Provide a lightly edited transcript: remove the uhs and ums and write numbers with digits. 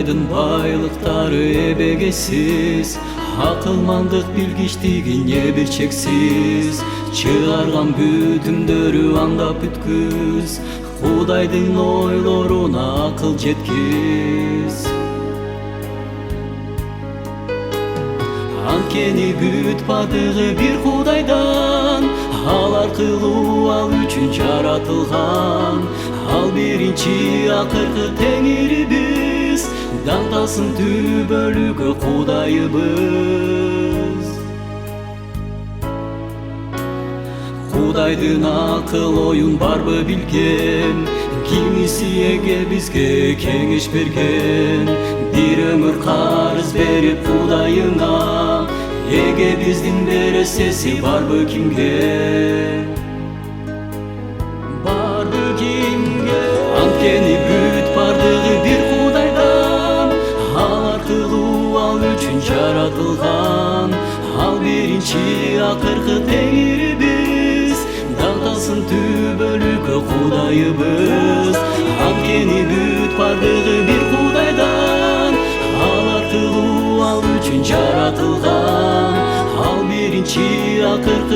Кудайдын байлыктары эбегесиз, акылмандык билгичтигине бир чексиз. Чыгарган бүтүмдөрү анда бүткүз, Кудайдын ойлоруна акыл жеткиз. Анткени бүт бардыгы бир Кудайдан, ал аркылуу ал үчүн жаратылган. Ал биринчи акыркы теңирибиз, даңдасын түбөлүгү Кудайыбыз. Кудайдын акыл оюн барбы билген, кимиси эге бизге кеңеш берген. Бир өмүр карыз берип Кудайыңа, эге биздин бересеси барбы кимге? Барбы кимге? Анткени бүт бардыгы бир Кудайдан, ал аркылуу ал үчүн жаратылган. Ал биринчи акыркы теңирибиз, даңдасын түбөлүгү Кудайыбыз. Анткени бүт бардыгы бир Кудайдан, ал аркылуу ал үчүн жаратылган. Ал биринчи акыркы